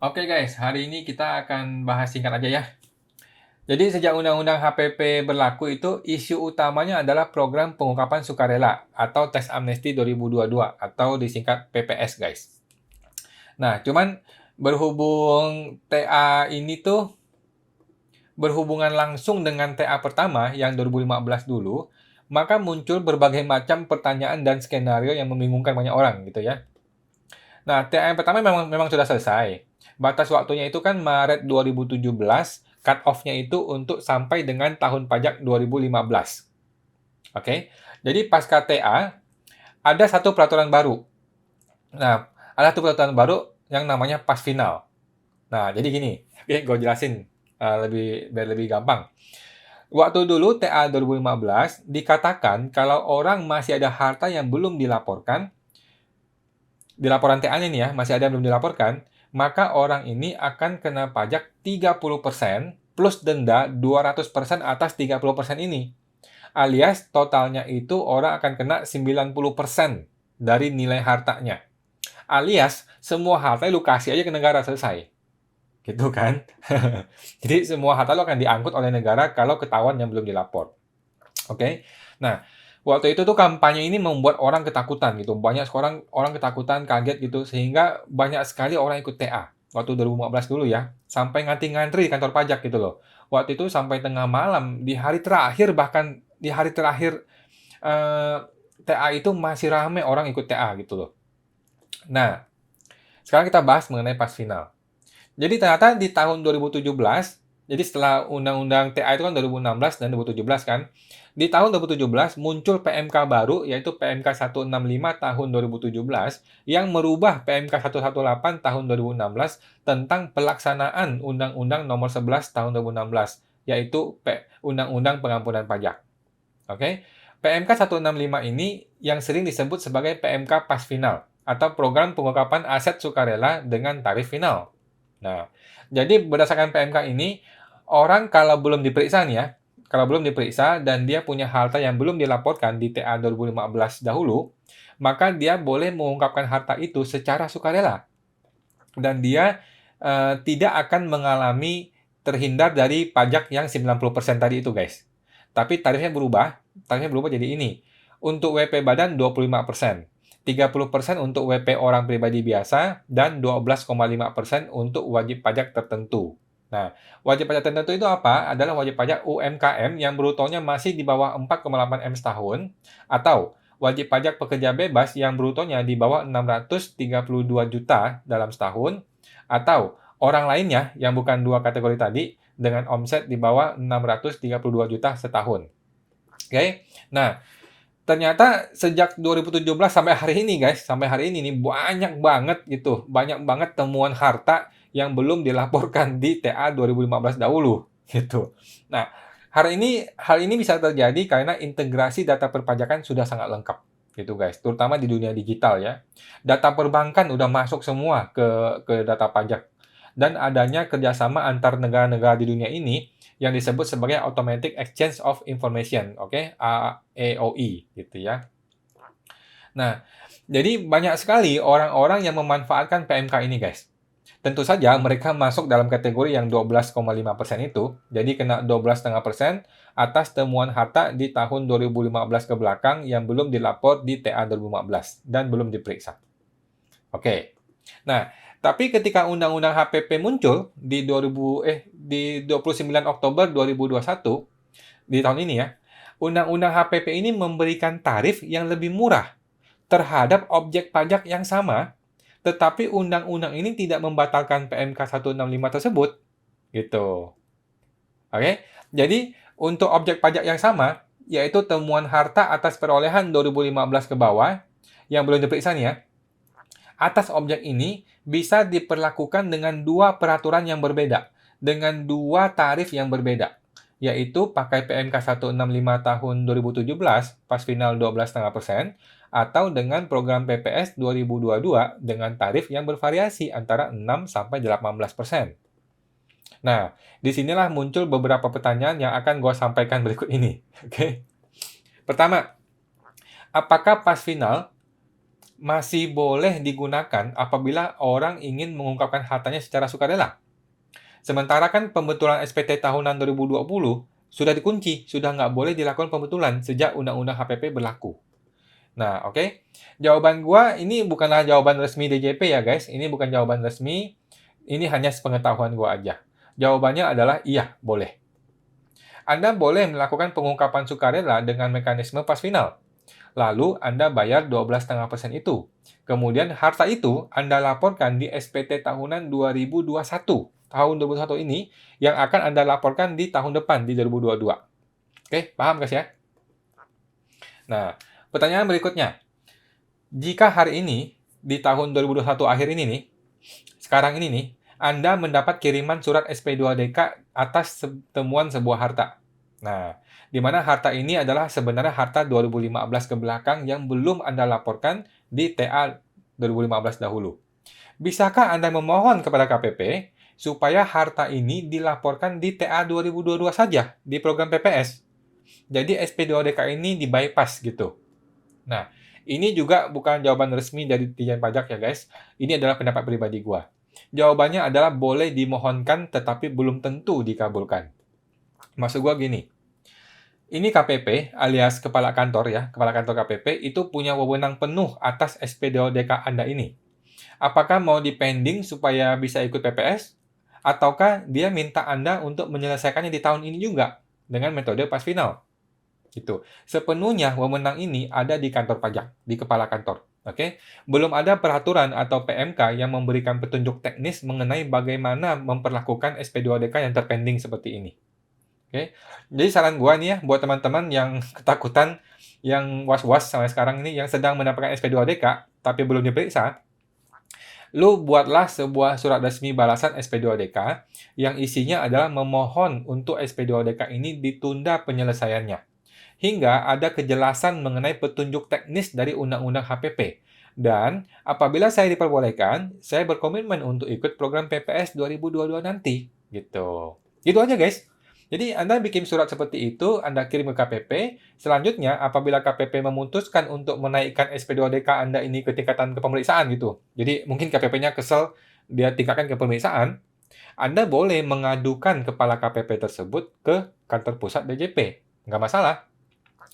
Oke guys, hari ini kita akan bahas singkat aja ya. Jadi sejak Undang-Undang HPP berlaku itu, isu utamanya adalah program pengungkapan sukarela atau Tax Amnesty 2022 atau disingkat PPS guys. Nah, cuman berhubung TA ini tuh berhubungan langsung dengan TA pertama yang 2015 dulu, maka muncul berbagai macam pertanyaan dan skenario yang membingungkan banyak orang gitu ya. Nah, TA yang pertama memang sudah selesai. Batas waktunya itu kan Maret 2017, cut off-nya itu untuk sampai dengan tahun pajak 2015. Oke. Jadi pasca TA ada satu peraturan baru. Nah, ada satu peraturan baru yang namanya pas final. Nah, jadi gini, oke, gue jelasin biar lebih gampang. Waktu dulu TA 2015 dikatakan kalau orang masih ada harta yang belum dilaporkan, di laporan TA-nya nih ya, masih ada yang belum dilaporkan, maka orang ini akan kena pajak 30% plus denda 200% atas 30% ini. Alias totalnya itu orang akan kena 90% dari nilai hartanya. Alias semua harta lu kasih aja ke negara, selesai. Gitu kan? Jadi semua harta lu akan diangkut oleh negara kalau ketahuan yang belum dilapor. Oke. Nah, waktu itu tuh kampanye ini membuat orang ketakutan gitu. Banyak orang ketakutan, kaget gitu sehingga banyak sekali orang ikut TA. Waktu 2015 dulu ya, sampai ngantri-ngantri di kantor pajak gitu loh. Waktu itu sampai tengah malam, di hari terakhir bahkan di hari terakhir eh, TA itu masih ramai orang ikut TA gitu loh. Nah, sekarang kita bahas mengenai pas final. Jadi ternyata di tahun 2017, jadi setelah Undang-Undang TA itu kan 2016 dan 2017 kan, di tahun 2017 muncul PMK baru yaitu PMK 165 tahun 2017 yang merubah PMK 118 tahun 2016 tentang pelaksanaan Undang-Undang Nomor 11 tahun 2016 yaitu Undang-Undang Pengampunan Pajak. Oke. PMK 165 ini yang sering disebut sebagai PMK Pas Final atau Program Pengungkapan Aset Sukarela dengan Tarif Final. Nah, jadi berdasarkan PMK ini, orang kalau belum diperiksa nih ya, kalau belum diperiksa dan dia punya harta yang belum dilaporkan di TA 2015 dahulu, maka dia boleh mengungkapkan harta itu secara sukarela. Dan dia tidak akan mengalami terhindar dari pajak yang 90% tadi itu, guys. Tapi tarifnya berubah jadi ini. Untuk WP badan 25%, 30% untuk WP orang pribadi biasa, dan 12,5% untuk wajib pajak tertentu. Nah, wajib pajak tertentu itu apa? Adalah wajib pajak UMKM yang brutonya masih di bawah 4,8 M setahun, atau wajib pajak pekerja bebas yang brutonya di bawah 632 juta dalam setahun, atau orang lainnya yang bukan dua kategori tadi dengan omset di bawah 632 juta setahun. Oke. Nah, ternyata sejak 2017 sampai hari ini guys, sampai hari ini nih banyak banget gitu, banyak banget temuan harta yang belum dilaporkan di TA 2015 dahulu gitu. Nah, hal ini bisa terjadi karena integrasi data perpajakan sudah sangat lengkap gitu guys, terutama di dunia digital ya. Data perbankan udah masuk semua ke data pajak dan adanya kerjasama antar negara-negara di dunia ini yang disebut sebagai Automatic Exchange of Information, oke, AEOI gitu ya. Nah, jadi banyak sekali orang-orang yang memanfaatkan PMK ini, guys. Tentu saja mereka masuk dalam kategori yang 12,5% itu, jadi kena 12,5% atas temuan harta di tahun 2015 ke belakang yang belum dilapor di TA 2015 dan belum diperiksa. Oke. Nah, tapi ketika Undang-Undang HPP muncul di 29 Oktober 2021 di tahun ini ya, Undang-Undang HPP ini memberikan tarif yang lebih murah terhadap objek pajak yang sama, tetapi undang-undang ini tidak membatalkan PMK 165 tersebut, gitu. Oke? Jadi, untuk objek pajak yang sama, yaitu temuan harta atas perolehan 2015 ke bawah, yang belum diperiksa nih ya, atas objek ini bisa diperlakukan dengan dua peraturan yang berbeda, dengan dua tarif yang berbeda, yaitu pakai PMK 165 tahun 2017 pas final 12,5% atau dengan program PPS 2022 dengan tarif yang bervariasi antara 6 sampai 18%. Nah, disinilah muncul beberapa pertanyaan yang akan gue sampaikan berikut ini. Oke. Pertama, apakah pas final masih boleh digunakan apabila orang ingin mengungkapkan hartanya secara sukarela. Sementara kan pembetulan SPT tahunan 2020 sudah dikunci, sudah nggak boleh dilakukan pembetulan sejak Undang-Undang HPP berlaku. Nah, oke. Jawaban gua ini bukanlah jawaban resmi DJP ya, guys. Ini bukan jawaban resmi. Ini hanya sepengetahuan gua aja. Jawabannya adalah iya, boleh. Anda boleh melakukan pengungkapan sukarela dengan mekanisme pas final. Lalu Anda bayar 12,5% itu. Kemudian harta itu Anda laporkan di SPT tahunan 2021. Tahun 2021 ini yang akan Anda laporkan di tahun depan, di 2022. Oke, paham guys ya? Nah, pertanyaan berikutnya. Jika hari ini, di tahun 2021 akhir ini nih, sekarang ini nih, Anda mendapat kiriman surat SP2DK atas temuan sebuah harta. Nah, di mana harta ini adalah sebenarnya harta 2015 ke belakang yang belum Anda laporkan di TA 2015 dahulu. Bisakah Anda memohon kepada KPP supaya harta ini dilaporkan di TA 2022 saja di program PPS? Jadi SP2DK ini di bypass gitu. Nah, ini juga bukan jawaban resmi dari Ditjen Pajak ya guys. Ini adalah pendapat pribadi gua. Jawabannya adalah boleh dimohonkan tetapi belum tentu dikabulkan. Maksud gua gini, ini KPP alias kepala kantor ya, kepala kantor KPP itu punya wewenang penuh atas SP2DK Anda ini. Apakah mau dipending supaya bisa ikut PPS? Ataukah dia minta Anda untuk menyelesaikannya di tahun ini juga dengan metode pas final? Gitu. Sepenuhnya wewenang ini ada di kantor pajak, di kepala kantor. Oke, belum ada peraturan atau PMK yang memberikan petunjuk teknis mengenai bagaimana memperlakukan SP2DK yang terpending seperti ini. Oke, jadi saran gua nih ya buat teman-teman yang ketakutan, yang was-was sampai sekarang ini, yang sedang mendapatkan SP2DK tapi belum diperiksa, lu buatlah sebuah surat resmi balasan SP2DK yang isinya adalah memohon untuk SP2DK ini ditunda penyelesaiannya hingga ada kejelasan mengenai petunjuk teknis dari Undang-Undang HPP. Dan apabila saya diperbolehkan, saya berkomitmen untuk ikut program PPS 2022 nanti. Gitu. Gitu aja guys. Jadi Anda bikin surat seperti itu, Anda kirim ke KPP. Selanjutnya, apabila KPP memutuskan untuk menaikkan SP2DK Anda ini ke tingkatan kepemeriksaan gitu. Jadi mungkin KPP-nya kesel, dia tingkatkan ke pemeriksaan. Anda boleh mengadukan kepala KPP tersebut ke kantor pusat DJP. Nggak masalah.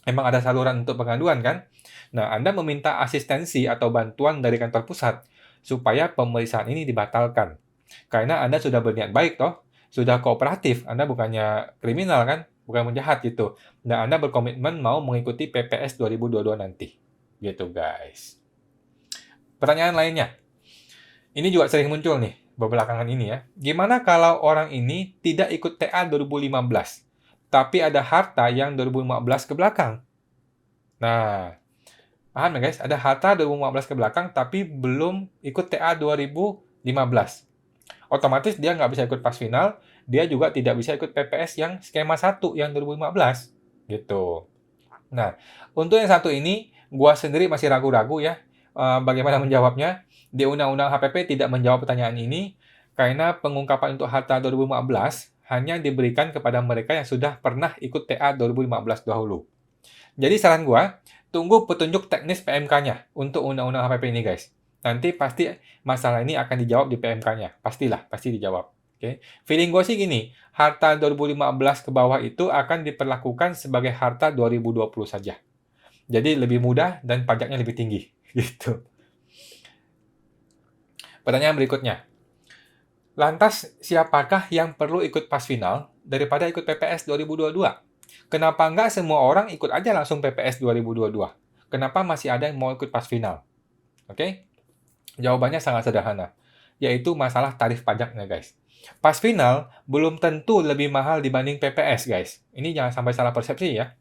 Emang ada saluran untuk pengaduan kan? Nah, Anda meminta asistensi atau bantuan dari kantor pusat supaya pemeriksaan ini dibatalkan. Karena Anda sudah berniat baik toh, sudah kooperatif, Anda bukannya kriminal kan, bukan menjahat gitu. Dan Anda berkomitmen mau mengikuti PPS 2022 nanti. Gitu guys. Pertanyaan lainnya. Ini juga sering muncul nih, belakangan ini ya. Gimana kalau orang ini tidak ikut TA 2015? Tapi ada harta yang 2015 ke belakang. Nah, paham ya guys? Ada harta 2015 ke belakang tapi belum ikut TA 2015. Otomatis dia nggak bisa ikut pas final, dia juga tidak bisa ikut PPS yang skema 1 yang 2015. Gitu. Nah, untuk yang satu ini, gua sendiri masih ragu-ragu ya bagaimana menjawabnya. Di Undang-Undang HPP tidak menjawab pertanyaan ini karena pengungkapan untuk harta 2015 hanya diberikan kepada mereka yang sudah pernah ikut TA 2015 dahulu. Jadi saran gua, tunggu petunjuk teknis PMK-nya untuk Undang-Undang HPP ini guys. Nanti pasti masalah ini akan dijawab di PMK-nya. Pastilah, pasti dijawab. Oke. Feeling gue sih gini, harta 2015 ke bawah itu akan diperlakukan sebagai harta 2020 saja. Jadi lebih mudah dan pajaknya lebih tinggi. Gitu. Pertanyaan berikutnya. Lantas, siapakah yang perlu ikut pas final daripada ikut PPS 2022? Kenapa nggak semua orang ikut aja langsung PPS 2022? Kenapa masih ada yang mau ikut pas final? Oke? Jawabannya sangat sederhana, yaitu masalah tarif pajaknya, guys. Pas final belum tentu lebih mahal dibanding PPS, guys. Ini jangan sampai salah persepsi ya.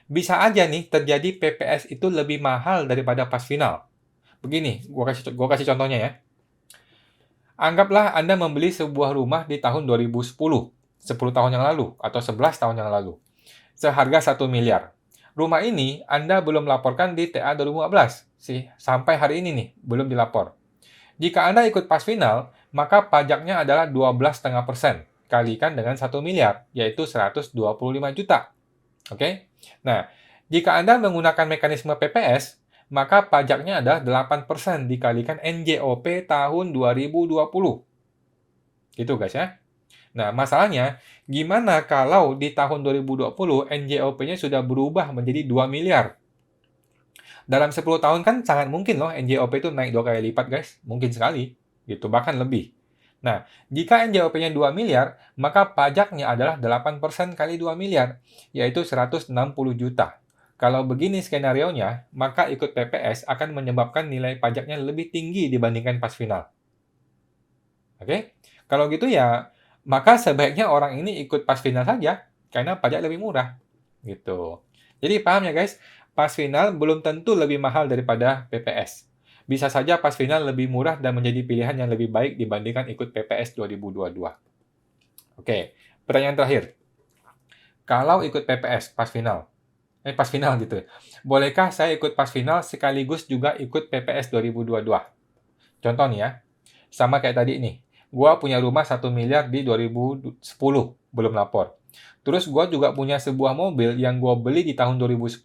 Bisa aja nih terjadi PPS itu lebih mahal daripada pas final. Begini, gua kasih contohnya ya. Anggaplah Anda membeli sebuah rumah di tahun 2010, 10 tahun yang lalu, atau 11 tahun yang lalu. Seharga 1 miliar. Rumah ini Anda belum laporkan di TA 2015. Sampai hari ini nih, belum dilapor. Jika Anda ikut pas final, maka pajaknya adalah 12,5% kalikan dengan 1 miliar, yaitu 125 juta. Oke? Nah, jika Anda menggunakan mekanisme PPS, maka pajaknya adalah 8% dikalikan NJOP tahun 2020. Gitu guys ya. Nah, masalahnya, gimana kalau di tahun 2020 NJOP-nya sudah berubah menjadi 2 miliar? Dalam 10 tahun kan sangat mungkin loh NJOP itu naik 2 kali lipat guys. Mungkin sekali. Gitu, bahkan lebih. Nah, jika NJOP-nya 2 miliar, maka pajaknya adalah 8% kali 2 miliar, yaitu 160 juta. Kalau begini skenarionya, maka ikut PPS akan menyebabkan nilai pajaknya lebih tinggi dibandingkan pas final. Oke? Kalau gitu ya, maka sebaiknya orang ini ikut pas final saja, karena pajak lebih murah. Gitu. Jadi paham ya guys, pas final belum tentu lebih mahal daripada PPS. Bisa saja pas final lebih murah dan menjadi pilihan yang lebih baik dibandingkan ikut PPS 2022. Oke, pertanyaan terakhir. Kalau ikut PPS pas final gitu. Bolehkah saya ikut pas final sekaligus juga ikut PPS 2022? Contoh nih ya, sama kayak tadi nih. Gua punya rumah 1 miliar di 2010, belum lapor. Terus gua juga punya sebuah mobil yang gua beli di tahun 2010,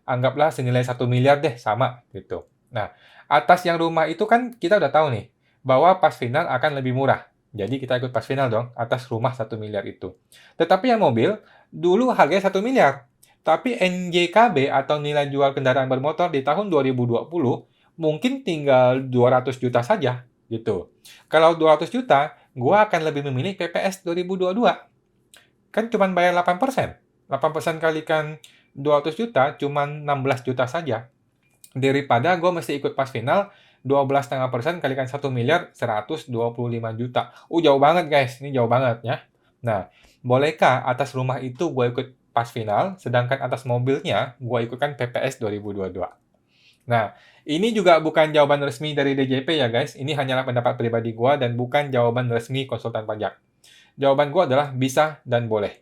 anggaplah senilai 1 miliar deh, sama gitu. Nah, atas yang rumah itu kan kita udah tahu nih, bahwa pas final akan lebih murah. Jadi kita ikut pas final dong, atas rumah 1 miliar itu. Tetapi yang mobil, dulu harganya 1 miliar. Tapi NJKB atau nilai jual kendaraan bermotor di tahun 2020 mungkin tinggal 200 juta saja gitu. Kalau 200 juta, gua akan lebih memilih PPS 2022. Kan cuma bayar 8%. 8% kalikan 200 juta cuma 16 juta saja. Daripada gue mesti ikut pas final 12,5% kalikan 1 miliar 125 juta. Jauh banget guys, ini jauh banget ya. Nah, bolehkah atas rumah itu gue ikut pas final, sedangkan atas mobilnya gue ikutkan PPS 2022? Nah, ini juga bukan jawaban resmi dari DJP ya guys, ini hanyalah pendapat pribadi gue dan bukan jawaban resmi konsultan pajak. Jawaban gue adalah bisa dan boleh.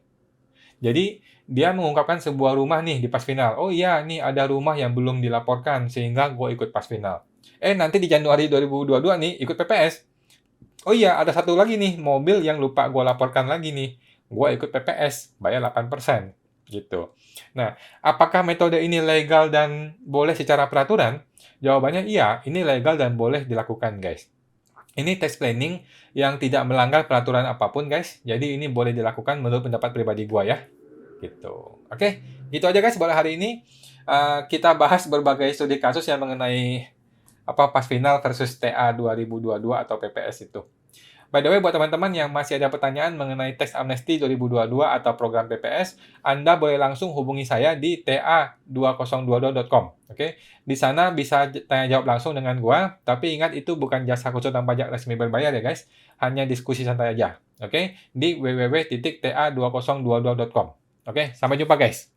Jadi, dia mengungkapkan sebuah rumah nih di pas final. Oh iya, nih ada rumah yang belum dilaporkan, sehingga gue ikut pas final. Nanti di Januari 2022 nih, ikut PPS. Oh iya, ada satu lagi nih, mobil yang lupa gue laporkan lagi nih. Gue ikut PPS, bayar 8%. Gitu. Nah, apakah metode ini legal dan boleh secara peraturan? Jawabannya iya, ini legal dan boleh dilakukan, guys. Ini tax planning yang tidak melanggar peraturan apapun, guys. Jadi ini boleh dilakukan menurut pendapat pribadi gua ya. Gitu. Oke, gitu aja guys buat hari ini. Kita bahas berbagai studi kasus yang mengenai pas final versus TA 2022 atau PPS itu. By the way, buat teman-teman yang masih ada pertanyaan mengenai tax amnesty 2022 atau program PPS, Anda boleh langsung hubungi saya di ta2022.com. Oke, di sana bisa tanya jawab langsung dengan gua, tapi ingat itu bukan jasa konsultan pajak resmi berbayar ya guys, hanya diskusi santai aja. Oke, di www.ta2022.com. Oke, sampai jumpa guys.